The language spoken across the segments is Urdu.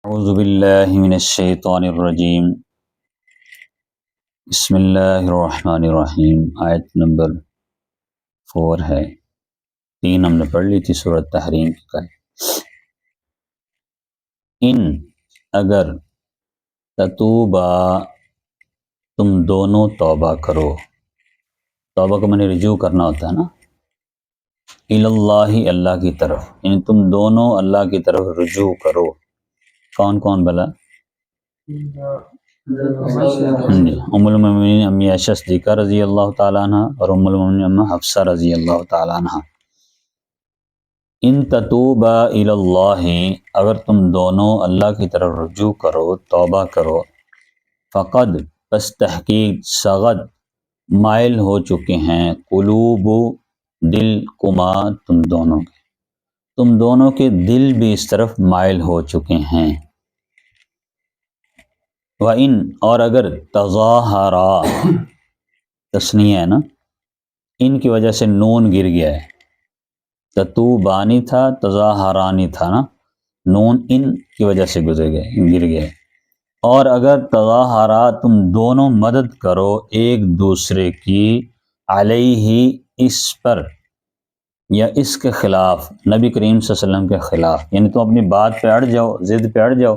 اعوذ باللہ من الشیطان الرجیم بسم اللہ الرحمن الرحیم۔ آیت نمبر 4 ہے، 3 ہم نے پڑھ لی تھی سورۃ تحریم کی کل۔ ان اگر تتوبا تم دونوں توبہ کرو، توبہ کو معنی رجوع کرنا ہوتا ہے نا، اللہ اللہ کی طرف، یعنی تم دونوں اللہ کی طرف رجوع کرو۔ کون کون بلا؟ ام المومنین امی عائشہ صدیقہ رضی اللہ تعالیٰ عنہ اور ام المومنین ام حفصہ رضی اللہ تعالیٰ عنہ۔ ان تتوبا الی اللہ، اگر تم دونوں اللہ کی طرف رجوع کرو، توبہ کرو، فقد پس تحقیق، سغت مائل ہو چکے ہیں، قلوب دل کما تم دونوں کے دل بھی اس طرف مائل ہو چکے ہیں۔ وَإِن اور اگر تظاہرا، تثنیہ ہے نا، ان کی وجہ سے نون گر گیا ہے، تتوبانی تھا تظاہرانی تھا نا، نون ان کی وجہ سے گر گیا ہے۔ اور اگر تظاہرا تم دونوں مدد کرو ایک دوسرے کی، علیہ اس پر یا اس کے خلاف، نبی کریم صلی اللہ علیہ وسلم کے خلاف، یعنی تم اپنی بات پہ اڑ جاؤ، ضد پہ اڑ جاؤ،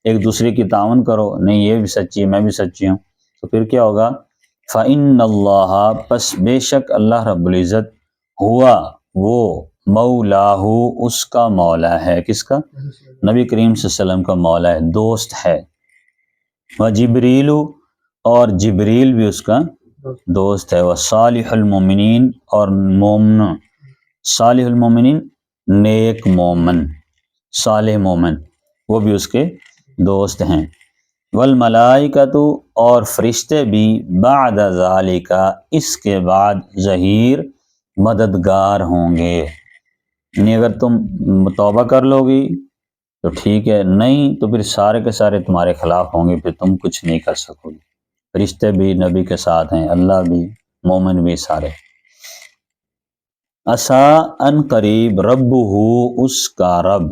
ایک دوسرے کی تعاون کرو، نہیں یہ بھی سچی ہے میں بھی سچی ہوں، تو پھر کیا ہوگا؟ فَإِنَّ اللَّهَ پس بے شک اللہ رب العزت، ہوا وہ، مولاہ اس کا مولا ہے، کس کا؟ نبی کریم صلی اللہ علیہ وسلم کا مولا ہے، دوست ہے۔ وجبریل اور جبریل بھی اس کا دوست ہے، وصالح المومنین اور مومن، صالح المومنین نیک مومن، صالح مومن وہ بھی اس کے دوست ہیں۔ والملائکۃ اور فرشتے بھی بعد ذالک اس کے بعد ظہیر مددگار ہوں گے، یعنی اگر تم توبہ کر لو گی تو ٹھیک ہے، نہیں تو پھر سارے کے سارے تمہارے خلاف ہوں گے، پھر تم کچھ نہیں کر سکو گے۔ فرشتے بھی نبی کے ساتھ ہیں، اللہ بھی، مومن بھی، سارے۔ عسیٰ ان قریب، ربہ اس کا رب،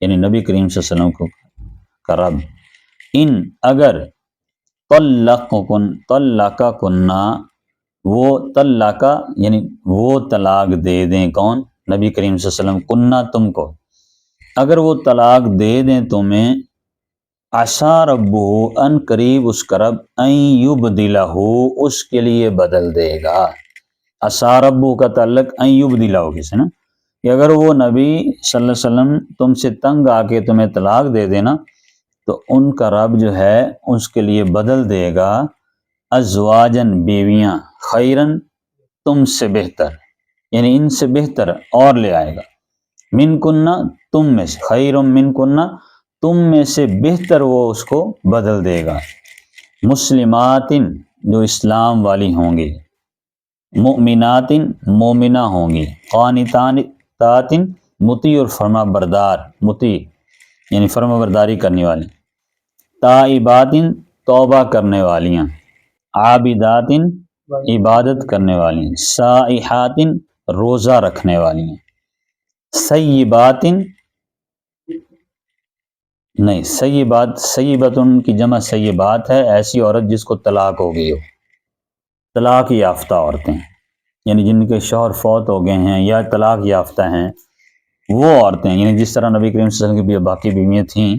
یعنی نبی کریم صلی اللہ علیہ وسلم کا رب، ان اگر طلقکنا وہ طلقہ یعنی وہ طلاق دے دیں، کون؟ نبی کریم صلی اللہ علیہ وسلم، کنہ تم کو، اگر وہ طلاق دے دیں تمہیں، عسیٰ ربہ ان قریب اس کا رب، ان یبدلہ اس کے لیے بدل دے گا۔ عسیٰ ربہ کا تعلق ان یبدلہ سے نا، کہ اگر وہ نبی صلی اللہ علیہ وسلم تم سے تنگ آ کے تمہیں طلاق دے دینا تو ان کا رب جو ہے اس کے لیے بدل دے گا ازواجن بیویاں، خیرن تم سے بہتر، یعنی ان سے بہتر اور لے آئے گا، من کنہ تم میں سے، خیر من کنہ تم میں سے بہتر وہ اس کو بدل دے گا، مسلمات جو اسلام والی ہوں گی، مؤمنات مومنہ ہوں گی، قانتات مطیع اور فرما بردار، مطیع یعنی فرما برداری کرنے والی، تائبات توبہ کرنے والیاں، عابدات عبادت کرنے والی، سائحات روزہ رکھنے والی، سیبات نہیں، سیبتن کی جمع سیبات ہے، ایسی عورت جس کو طلاق ہو گئی ہو، طلاق یافتہ عورتیں، یعنی جن کے شوہر فوت ہو گئے ہیں یا طلاق یافتہ ہیں، وہ عورتیں، یعنی جس طرح نبی کریم صلی اللہ علیہ وسلم کی باقی بیویاں تھیں،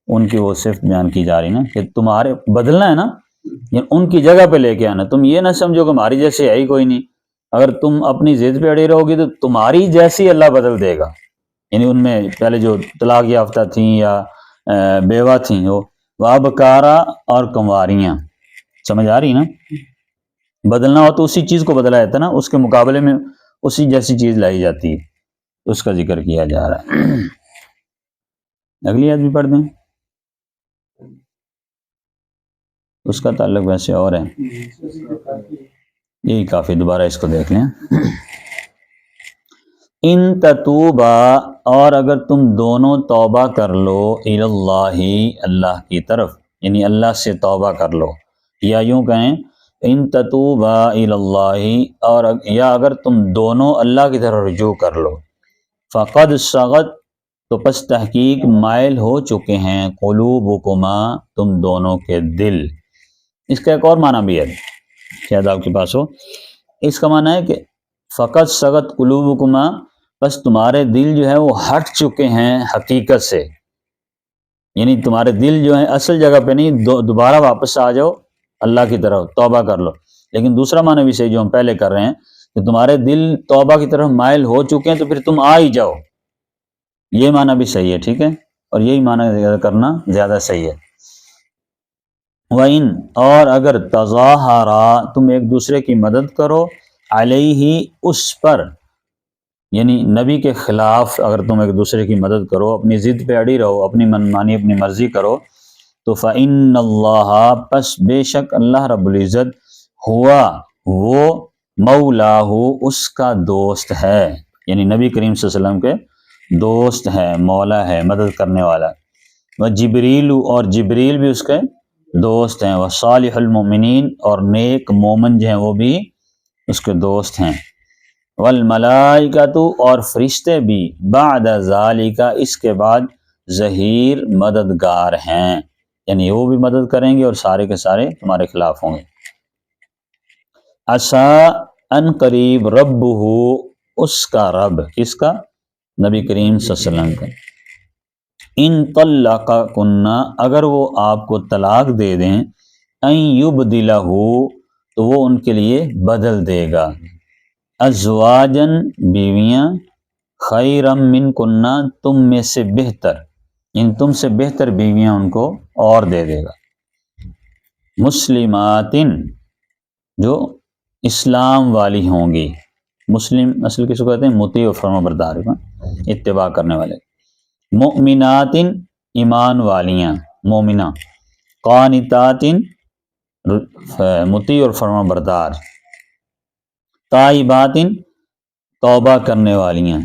ان کی وہ صرف بیان کی جا رہی نا، کہ تمہارے بدلنا ہے نا، یعنی ان کی جگہ پہ لے کے آنا، تم یہ نہ سمجھو کہ ہماری جیسے ہے ہی کوئی نہیں، اگر تم اپنی ضد پہ اڑی رہو گی تو تمہاری جیسی اللہ بدل دے گا، یعنی ان میں پہلے جو طلاق یافتہ تھیں یا بیوہ تھیں، وہ وابکارا اور کنواریاں، سمجھ آ رہی نا؟ بدلنا ہو تو اسی چیز کو بدلا جاتا ہے نا، اس کے مقابلے میں اسی جیسی چیز لائی جاتی ہے، اس کا ذکر کیا جا رہا ہے۔ اگلی آیت بھی پڑھ دیں، اس کا تعلق ویسے اور ہے، یہی کافی، دوبارہ اس کو دیکھ لیں۔ ان تتوبا اور اگر تم دونوں توبہ کر لو، الی اللہ اللہ کی طرف، یعنی اللہ سے توبہ کر لو، یا یوں کہیں ان تتوبا الی اللہ، اور یا اگر تم دونوں اللہ کی طرف رجوع کر لو، فقد صغت تو پس تحقیق مائل ہو چکے ہیں قلوبکما تم دونوں کے دل. اس کا ایک اور معنی بھی ہے، شاید آپ کے پاس ہو. اس کا معنی ہے کہ فقط سغت قلوبکما، بس تمہارے دل جو ہے وہ ہٹ چکے ہیں حقیقت سے، یعنی تمہارے دل جو ہے اصل جگہ پہ نہیں، دوبارہ واپس آ جاؤ اللہ کی طرف، توبہ کر لو. لیکن دوسرا معنی بھی صحیح جو ہم پہلے کر رہے ہیں کہ تمہارے دل توبہ کی طرف مائل ہو چکے ہیں تو پھر تم آ ہی جاؤ، یہ معنی بھی صحیح ہے. ٹھیک ہے، اور یہی معنی کرنا زیادہ صحیح ہے. وَإِن، اور اگر تظاہرا تم ایک دوسرے کی مدد کرو، علیہ اس پر، یعنی نبی کے خلاف اگر تم ایک دوسرے کی مدد کرو، اپنی ضد پہ اڑی رہو، اپنی منمانی اپنی مرضی کرو، تو فإن اللہ، پس بے شک اللہ رب العزت، ہوا وہ، مولاہ اس کا دوست ہے، یعنی نبی کریم صلی اللہ علیہ وسلم کے دوست ہے، مولا ہے، مدد کرنے والا. وہ جبریل، اور جبریل بھی اس کے دوست ہیں. وہ صالح المؤمنین، اور نیک مومن جو ہیں وہ بھی اس کے دوست ہیں. والملائکۃ، اور فرشتے بھی، بعد ذالک اس کے بعد، ظہیر مددگار ہیں، یعنی وہ بھی مدد کریں گے اور سارے کے سارے تمہارے خلاف ہوں گے. عسیٰ ان قریب، ربہ اس کا رب، کس کا؟ نبی کریم صلی اللہ علیہ وسلم کا. ان طلقکن، اگر وہ آپ کو طلاق دے دیں، ان یبدلہ، تو وہ ان کے لیے بدل دے گا، ازواجن بیویاں، خیرم منکن تم میں سے بہتر، ان تم سے بہتر بیویاں ان کو اور دے دے گا. مسلماتن، جو اسلام والی ہوں گی. مسلم اصل کس کو کہتے ہیں؟ مطیع و فرما بردار، اتباع کرنے والے. مؤمناتن، ایمان والیاں، مومنہ. قانتاتن، مطیع اور فرما بردار. تائباتن، توبہ کرنے والیاں.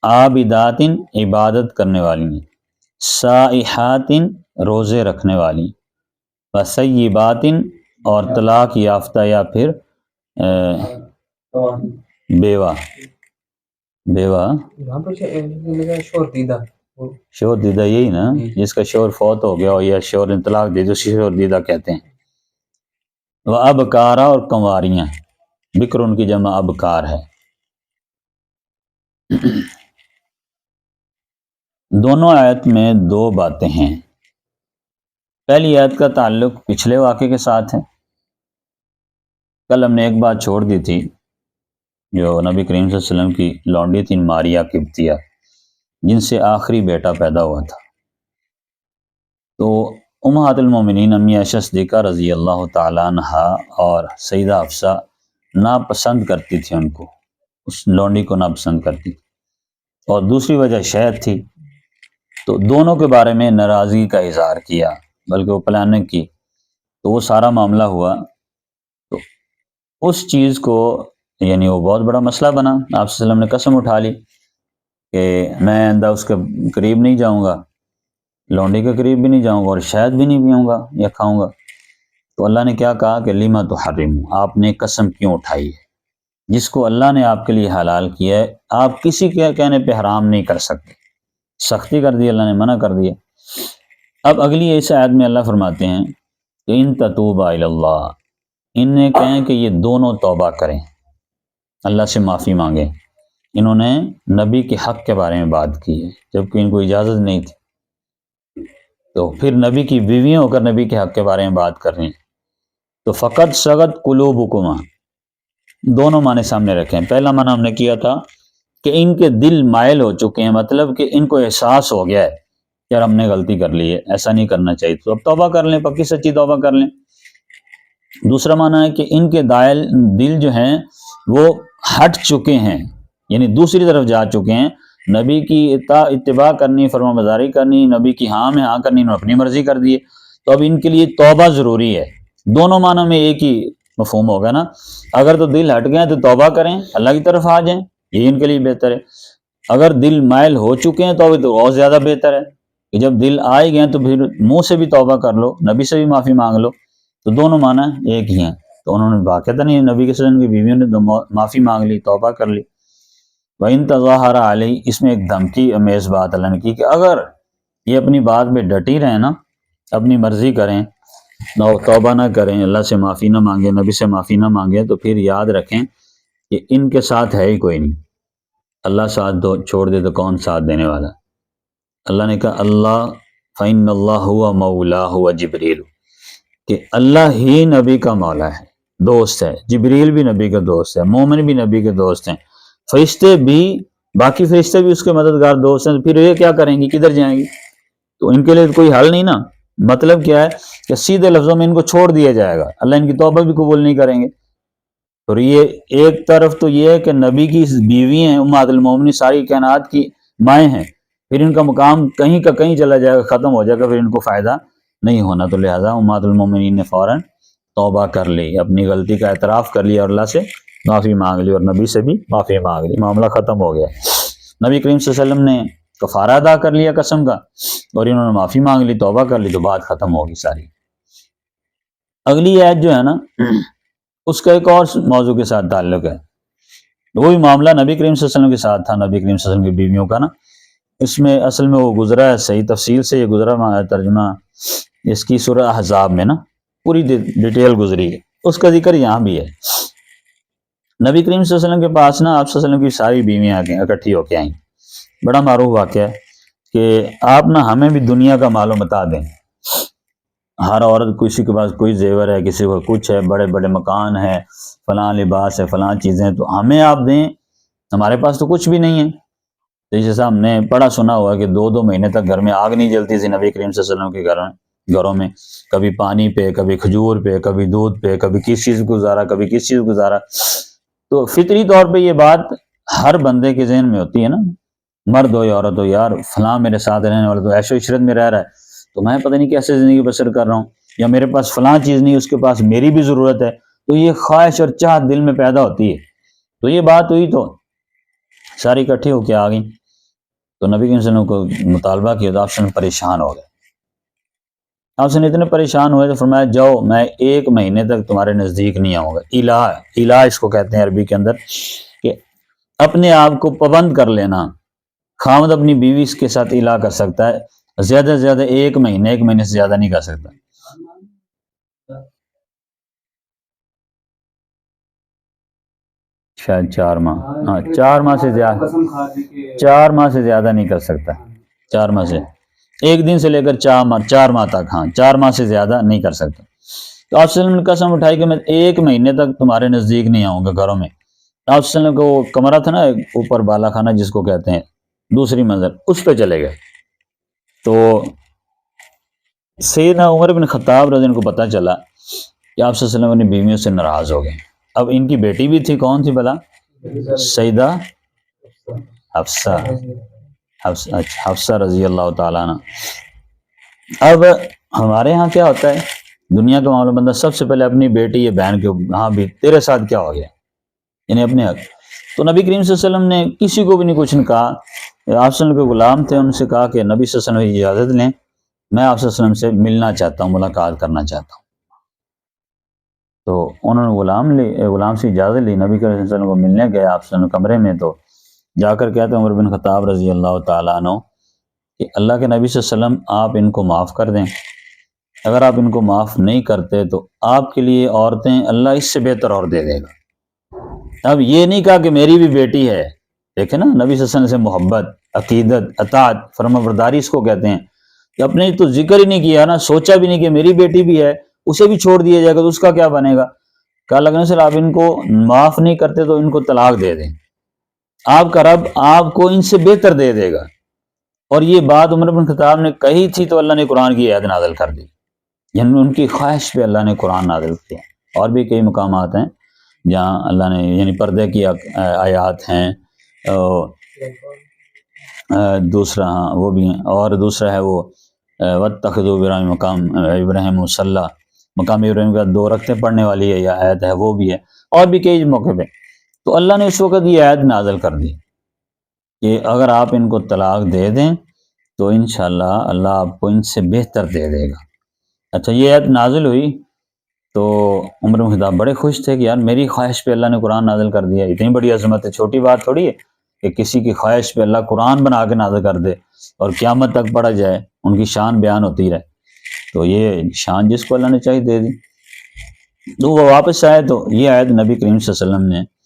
عابداتن، عبادت کرنے والیاں. سائحاتن، روزے رکھنے والی. وثیباتن، اور طلاق یافتہ یا پھر بیوہ. شوہر دیدہ یہی نا، جس کا شوہر فوت ہو گیا ہو یا شوہر نے طلاق دے دی اسی شوہر دیدہ کہتے ہیں. وہ ابکارا، اور کنواریاں، بکر ان کی جمع ابکار ہے. دونوں آیت میں دو باتیں ہیں. پہلی آیت کا تعلق پچھلے واقعے کے ساتھ ہے. کل ہم نے ایک بات چھوڑ دی تھی، جو نبی کریم صلی اللہ علیہ وسلم کی لونڈی تھی ماریا قبطیہ، جن سے آخری بیٹا پیدا ہوا تھا. تو امہات المومنین امی عائشہ صدیقہ رضی اللہ تعالیٰ عنہ اور سیدہ حفصہ ناپسند کرتی تھی ان کو، اس لونڈی کو ناپسند کرتی تھی، اور دوسری وجہ شہد تھی. تو دونوں کے بارے میں ناراضگی کا اظہار کیا، بلکہ وہ پلاننگ کی. تو وہ سارا معاملہ ہوا، تو اس چیز کو یعنی وہ بہت بڑا مسئلہ بنا. آپ صلی اللہ علیہ وسلم نے قسم اٹھا لی کہ میں آئندہ اس کے قریب نہیں جاؤں گا، لونڈی کے قریب بھی نہیں جاؤں گا، اور شاید بھی نہیں پیوں گا یا کھاؤں گا. تو اللہ نے کیا کہا کہ لما تحرم، آپ نے قسم کیوں اٹھائی ہے؟ جس کو اللہ نے آپ کے لیے حلال کیا ہے آپ کسی کے کہنے پہ حرام نہیں کر سکتے. سختی کر دی اللہ نے، منع کر دیا. اب اگلی اس آیت میں اللہ فرماتے ہیں کہ ان تتوبا الی اللہ، انہیں کہیں کہ یہ دونوں توبہ کریں، اللہ سے معافی مانگیں. انہوں نے نبی کے حق کے بارے میں بات کی ہے جبکہ ان کو اجازت نہیں تھی، تو پھر نبی کی بیویاں ہو کر نبی کے حق کے بارے میں بات کر رہی ہیں. تو فقط سغت قلوبکما، دونوں معنی سامنے رکھیں. پہلا معنی ہم نے کیا تھا کہ ان کے دل مائل ہو چکے ہیں، مطلب کہ ان کو احساس ہو گیا ہے کہ یار ہم نے غلطی کر لی ہے، ایسا نہیں کرنا چاہیے، تو اب توبہ کر لیں، پکی سچی توبہ کر لیں. دوسرا معنی ہے کہ ان کے دل جو ہیں وہ ہٹ چکے ہیں، یعنی دوسری طرف جا چکے ہیں. نبی کی اتباع کرنی، فرما برداری کرنی، نبی کی ہاں میں ہاں کرنی، انہوں نے اپنی مرضی کر دی ہے. تو اب ان کے لیے توبہ ضروری ہے. دونوں معنوں میں ایک ہی مفہوم ہوگا نا. اگر تو دل ہٹ گئے تو توبہ کریں، اللہ کی طرف آ جائیں، یہ ان کے لیے بہتر ہے. اگر دل مائل ہو چکے ہیں تو اور زیادہ بہتر ہے کہ جب دل آئے گئے تو پھر منہ سے بھی توبہ کر لو، نبی سے بھی معافی مانگ لو. تو دونوں معنی ایک ہی ہیں. تو انہوں نے باقاعدہ نہیں، نبی کے صلی اللہ علیہ وسلم کی بیویوں نے معافی مانگ لی، توبہ کر لی. وَإِن تَظَاهَرَ عَلَيْهِ، اس میں ایک دھمکی امیز بات اللہ نے کی کہ اگر یہ اپنی بات پہ ڈٹی رہیں نا، اپنی مرضی کریں، نہ توبہ نہ کریں، اللہ سے معافی نہ مانگیں، نبی سے معافی نہ مانگیں، تو پھر یاد رکھیں کہ ان کے ساتھ ہے ہی کوئی نہیں۔ اللہ ساتھ دو چھوڑ دے تو کون ساتھ دینے والا؟ اللہ نے کہا اللہ فَإِنَّ اللَّهَ هُوَ مَوْلَاهُ وَجِبْرِيلُ، کہ اللہ ہی نبی کا مولا ہے، دوست ہے، جبریل بھی نبی کا دوست ہے، مومن بھی نبی کے دوست ہیں، فرشتے بھی، باقی فرشتے بھی اس کے مددگار دوست ہیں، پھر یہ کیا کریں گی، کدھر جائیں گی؟ تو ان کے لیے کوئی حل نہیں نا۔ مطلب کیا ہے کہ سیدھے لفظوں میں ان کو چھوڑ دیا جائے گا، اللہ ان کی توبہ بھی قبول نہیں کریں گے۔ اور یہ ایک طرف تو یہ ہے کہ نبی کی بیوی ہیں، امہات المومنین، ساری کائنات کی مائیں ہیں، پھر ان کا مقام کہیں کا کہیں چلا جائے گا، ختم ہو جائے گا، پھر ان کو فائدہ نہیں ہونا۔ تو لہٰذا امہات المومنین نے فوراً توبہ کر لی، اپنی غلطی کا اعتراف کر لیا اور اللہ سے معافی مانگ لی، اور نبی سے بھی معافی مانگ لی، معاملہ ختم ہو گیا۔ نبی کریم صلی اللہ علیہ وسلم نے کفارہ ادا کر لیا قسم کا، اور انہوں نے معافی مانگ لی، توبہ کر لی، تو بات ختم ہوگی ساری۔ اگلی آیت جو ہے نا، اس کا ایک اور موضوع کے ساتھ تعلق ہے، وہی معاملہ نبی کریم صلی اللہ علیہ وسلم کے ساتھ تھا، نبی کریم صلی اللہ علیہ وسلم کی بیویوں کا نا۔ اس میں اصل میں وہ گزرا ہے، صحیح تفصیل سے یہ گزرا ترجمہ اس کی سورہ احزاب میں نا، پوری ڈیٹیل گزری ہے، اس کا ذکر یہاں بھی ہے۔ نبی کریم صلی اللہ علیہ وسلم کے پاس نا آپ صلی اللہ علیہ وسلم کی ساری بیویاں اکٹھی ہو کے آئیں۔ بڑا معروف واقعہ ہے کہ آپ نا ہمیں بھی دنیا کا مال و متاع دیں۔ ہر عورت، کسی کے پاس کوئی زیور ہے، کسی کو کچھ ہے، بڑے بڑے مکان ہے، فلاں لباس ہے، فلاں چیزیں، تو ہمیں آپ دیں، ہمارے پاس تو کچھ بھی نہیں ہے۔ تو جیسے ہم نے پڑھا سنا ہوا کہ 2 مہینے تک گھر میں آگ نہیں جلتی تھی نبی کریم صلی اللہ علیہ وسلم کے گھروں میں، کبھی پانی پہ، کبھی کھجور پہ، کبھی دودھ پہ، کبھی کس چیز گزارا، کبھی کس چیز گزارا۔ تو فطری طور پہ یہ بات ہر بندے کے ذہن میں ہوتی ہے نا، مرد ہو یا عورت ہو، یار فلاں میرے ساتھ رہنے والا تو عیش و عشرت میں رہ رہا ہے، تو میں پتہ نہیں کیسے زندگی بسر کر رہا ہوں، یا میرے پاس فلاں چیز نہیں، اس کے پاس میری بھی ضرورت ہے، تو یہ خواہش اور چاہت دل میں پیدا ہوتی ہے۔ تو یہ بات ہوئی تو ساری اکٹھی ہو کے آ گئیں، تو نبی صلی اللہ علیہ وسلم کو مطالبہ کیا، تو آپ سے پریشان ہو گئے، آپ سے اتنے پریشان ہوئے تو فرمایا جاؤ میں 1 مہینے تک تمہارے نزدیک نہیں آؤں گا۔ الہ اس کو کہتے ہیں عربی کے اندر، کہ اپنے آپ کو پابند کر لینا۔ خاوند اپنی بیوی کے ساتھ الہ کر سکتا ہے، زیادہ سے زیادہ 1 مہینے سے زیادہ نہیں کر سکتا۔ شاید 4 ماہ، ہاں 4 ماہ سے زیادہ، 4 ماہ سے زیادہ نہیں کر سکتا، 4 ماہ سے 1 دن سے لے کر 4 ماہ تک، ہاں 4 ماہ سے زیادہ نہیں کر سکتا۔ تو آپ صلی اللہ علیہ وسلم نے قسم اٹھائی کہ میں 1 مہینے تک تمہارے نزدیک نہیں آؤں گا گھروں میں۔ آپ صلی اللہ علیہ وسلم کا وہ کمرہ تھا نا اوپر، بالا خانہ جس کو کہتے ہیں، دوسری منزل، اس پہ چلے گئے۔ تو سیدنا عمر بن خطاب رضی اللہ عنہ کو پتہ چلا کہ آپ صلی اللہ علیہ وسلم اپنی بیویوں سے ناراض ہو گئے۔ اب ان کی بیٹی بھی تھی، کون تھی بلا؟ سیدہ حفصہ رضی اللہ تعالیٰ عنہ۔ اب ہمارے ہاں کیا ہوتا ہے، دنیا کا معاملہ، بندہ سب سے پہلے اپنی بیٹی یا بہن کے ہاں بھی تیرے ساتھ کیا ہو گیا، یعنی اپنے حق۔ تو نبی کریم صلی اللہ علیہ وسلم نے کسی کو بھی نہیں کچھ کہا۔ آپ صلی اللہ علیہ وسلم کے غلام تھے، ان سے کہا کہ نبی صلی اللہ علیہ وسلم کی اجازت لیں، میں آپ صلی اللہ علیہ وسلم سے ملنا چاہتا ہوں، ملاقات کرنا چاہتا ہوں۔ تو انہوں نے غلام سے اجازت لی، نبی کریم صلی اللہ علیہ وسلم کو ملنے گئے آپ صلی اللہ علیہ وسلم کمرے میں۔ تو جا کر کہتے ہیں عمر بن خطاب رضی اللہ تعالیٰ عنہ کہ اللہ کے نبی صلی اللہ علیہ وسلم آپ ان کو معاف کر دیں، اگر آپ ان کو معاف نہیں کرتے تو آپ کے لیے عورتیں اللہ اس سے بہتر اور دے دے گا۔ اب یہ نہیں کہا کہ میری بھی بیٹی ہے، دیکھیں نا نبی صلی اللہ علیہ وسلم سے محبت، عقیدت، اطاعت، فرمانبرداری اس کو کہتے ہیں، کہ اپنے تو ذکر ہی نہیں کیا نا، سوچا بھی نہیں کہ میری بیٹی بھی ہے، اسے بھی چھوڑ دیا جائے گا تو اس کا کیا بنے گا۔ کہا لگنے سے آپ ان کو معاف نہیں کرتے تو ان کو طلاق دے دیں، آپ کا رب آپ کو ان سے بہتر دے دے گا۔ اور یہ بات عمر بن خطاب نے کہی تھی تو اللہ نے قرآن کی آیت نازل کر دی، یعنی ان کی خواہش پہ اللہ نے قرآن نازل کیا۔ اور بھی کئی مقامات ہیں جہاں اللہ نے یعنی پردے کی آیات ہیں، دوسرا ہاں وہ بھی ہیں، اور دوسرا ہے وہ وَاتَّخِذُوا ابراہیم مصلی، مقام ابراہیم کا 2 رکعتیں پڑھنے والی ہے یہ آیت ہے، وہ بھی ہے، اور بھی کئی موقع پہ۔ تو اللہ نے اس وقت یہ آیت نازل کر دی کہ اگر آپ ان کو طلاق دے دیں تو انشاءاللہ اللہ آپ کو ان سے بہتر دے دے گا۔ اچھا یہ آیت نازل ہوئی تو عمر بن خطاب بڑے خوش تھے کہ یار میری خواہش پہ اللہ نے قرآن نازل کر دیا، اتنی بڑی عظمت ہے، چھوٹی بات تھوڑی ہے۔ کہ کسی کی خواہش پہ اللہ قرآن بنا کے نازل کر دے اور قیامت تک پڑھا جائے، ان کی شان بیان ہوتی رہے، تو یہ شان جس کو اللہ نے چاہیے دے دی۔ تو وہ واپس آئے تو یہ آیت نبی کریم صلی اللہ علیہ وسلم نے